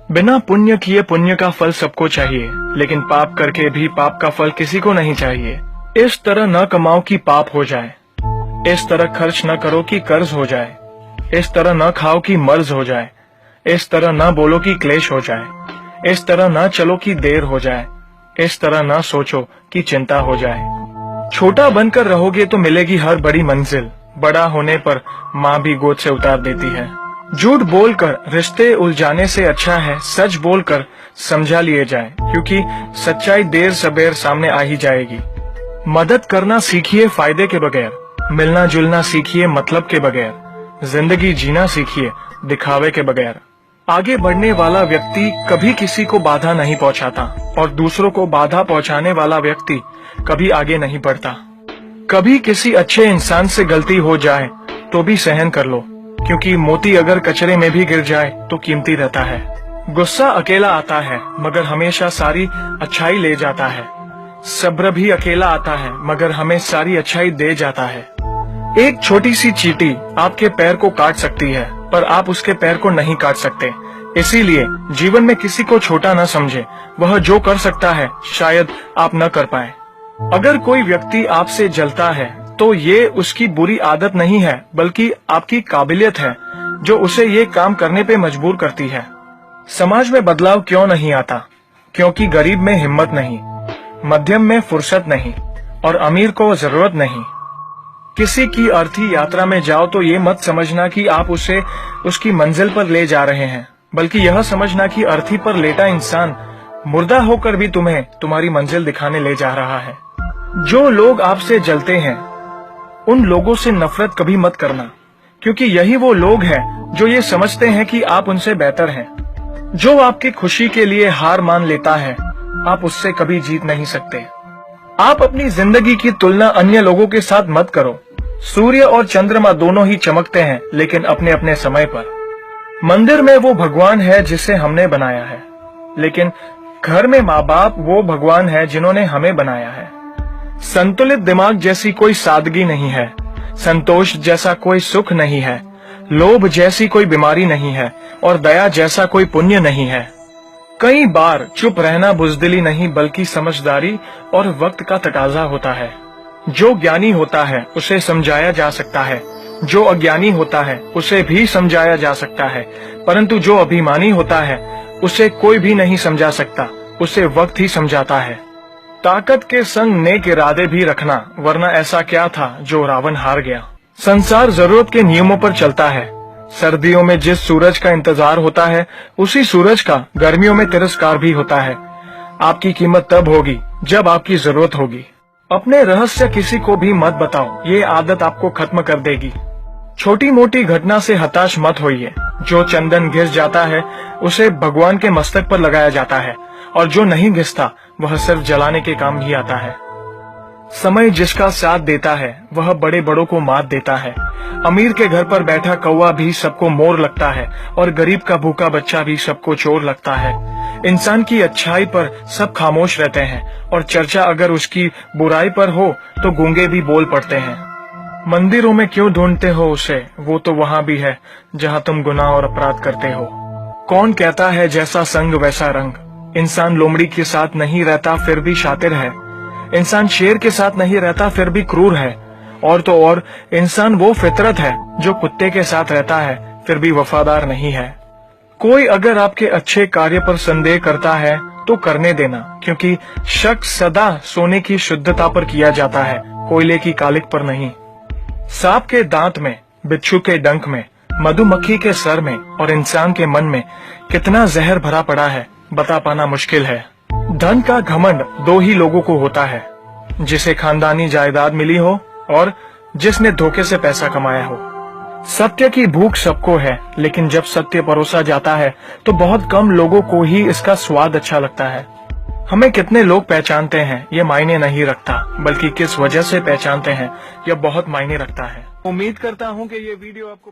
बिना पुण्य किए पुण्य का फल सबको चाहिए, लेकिन पाप करके भी पाप का फल किसी को नहीं चाहिए। इस तरह न कमाओ कि पाप हो जाए, इस तरह खर्च न करो कि कर्ज हो जाए, इस तरह न खाओ कि मर्ज हो जाए, इस तरह न बोलो कि क्लेश हो जाए, इस तरह न चलो कि देर हो जाए, इस तरह न सोचो कि चिंता हो जाए। छोटा बनकर रहोगे तो मिलेगी हर बड़ी मंजिल, बड़ा होने पर माँ भी गोद से उतार देती है। झूठ बोलकर रिश्ते उलझाने से अच्छा है सच बोलकर समझा लिए जाए, क्योंकि सच्चाई देर सबेर सामने आ ही जाएगी। मदद करना सीखिए फायदे के बगैर, मिलना जुलना सीखिए मतलब के बगैर, जिंदगी जीना सीखिए दिखावे के बगैर। आगे बढ़ने वाला व्यक्ति कभी किसी को बाधा नहीं पहुंचाता और दूसरों को बाधा पहुंचाने वाला व्यक्ति कभी आगे नहीं बढ़ता। कभी किसी अच्छे इंसान से गलती हो जाए तो भी सहन कर लो, क्योंकि मोती अगर कचरे में भी गिर जाए तो कीमती रहता है। गुस्सा अकेला आता है मगर हमेशा सारी अच्छाई ले जाता है। सब्र भी अकेला आता है मगर हमें सारी अच्छाई दे जाता है। एक छोटी सी चींटी आपके पैर को काट सकती है पर आप उसके पैर को नहीं काट सकते। इसीलिए जीवन में किसी को छोटा न समझे, वह जो कर सकता है शायद आप न कर पाए। अगर कोई व्यक्ति आपसे जलता है तो ये उसकी बुरी आदत नहीं है, बल्कि आपकी काबिलियत है जो उसे ये काम करने पे मजबूर करती है। समाज में बदलाव क्यों नहीं आता? क्योंकि गरीब में हिम्मत नहीं, मध्यम में फुर्सत नहीं और अमीर को जरूरत नहीं। किसी की अर्थी यात्रा में जाओ तो ये मत समझना कि आप उसे उसकी मंजिल पर ले जा रहे हैं, बल्कि यह समझना कि अर्थी पर लेटा इंसान मुर्दा होकर भी तुम्हें तुम्हारी मंजिल दिखाने ले जा रहा है। जो लोग आपसे जलते हैं उन लोगों से नफरत कभी मत करना, क्योंकि यही वो लोग हैं जो ये समझते हैं कि आप उनसे बेहतर हैं। जो आपकी खुशी के लिए हार मान लेता है आप उससे कभी जीत नहीं सकते। आप अपनी जिंदगी की तुलना अन्य लोगों के साथ मत करो। सूर्य और चंद्रमा दोनों ही चमकते हैं, लेकिन अपने अपने समय पर। मंदिर में वो भगवान है जिसे हमने बनाया है, लेकिन घर में माँ बाप वो भगवान है जिन्होंने हमें बनाया है। संतुलित दिमाग जैसी कोई सादगी नहीं है, संतोष जैसा कोई सुख नहीं है, लोभ जैसी कोई बीमारी नहीं है और दया जैसा कोई पुण्य नहीं है। कई बार चुप रहना बुजदिली नहीं बल्कि समझदारी और वक्त का तकाजा होता है। जो ज्ञानी होता है उसे समझाया जा सकता है, जो अज्ञानी होता है उसे भी समझाया जा सकता है, परंतु जो अभिमानी होता है उसे कोई भी नहीं समझा सकता, उसे वक्त ही समझाता है। ताकत के संग नेक इरादे भी रखना, वरना ऐसा क्या था जो रावण हार गया। संसार जरूरत के नियमों पर चलता है। सर्दियों में जिस सूरज का इंतजार होता है उसी सूरज का गर्मियों में तिरस्कार भी होता है। आपकी कीमत तब होगी जब आपकी जरूरत होगी। अपने रहस्य किसी को भी मत बताओ, ये आदत आपको खत्म कर देगी। छोटी मोटी घटना से हताश मत होइए। जो चंदन घिस जाता है उसे भगवान के मस्तक पर लगाया जाता है और जो नहीं घिसता वह सिर्फ जलाने के काम ही आता है। समय जिसका साथ देता है वह बड़े बड़ों को मात देता है। अमीर के घर पर बैठा कौवा भी सबको मोर लगता है और गरीब का भूखा बच्चा भी सबको चोर लगता है। इंसान की अच्छाई पर सब खामोश रहते हैं और चर्चा अगर उसकी बुराई पर हो तो गूंगे भी बोल पड़ते हैं। मंदिरों में क्यों ढूंढते हो उसे, वो तो वहां भी है जहां तुम गुनाह और अपराध करते हो। कौन कहता है जैसा संग वैसा रंग? इंसान लोमड़ी के साथ नहीं रहता फिर भी शातिर है, इंसान शेर के साथ नहीं रहता फिर भी क्रूर है, और तो और इंसान वो फितरत है जो कुत्ते के साथ रहता है फिर भी वफादार नहीं है। कोई अगर आपके अच्छे कार्य पर संदेह करता है तो करने देना, क्योंकि शक सदा सोने की शुद्धता पर किया जाता है, कोयले की कालिक पर नहीं। सांप के दांत में, बिच्छू के डंक में, मधुमक्खी के सर में और इंसान के मन में कितना जहर भरा पड़ा है बता पाना मुश्किल है। धन का घमंड दो ही लोगों को होता है, जिसे खानदानी जायदाद मिली हो और जिसने धोखे से पैसा कमाया हो। सत्य की भूख सबको है, लेकिन जब सत्य परोसा जाता है तो बहुत कम लोगों को ही इसका स्वाद अच्छा लगता है। हमें कितने लोग पहचानते हैं ये मायने नहीं रखता, बल्कि किस वजह से पहचानते हैं यह बहुत मायने रखता है। उम्मीद करता हूँ कि ये वीडियो आपको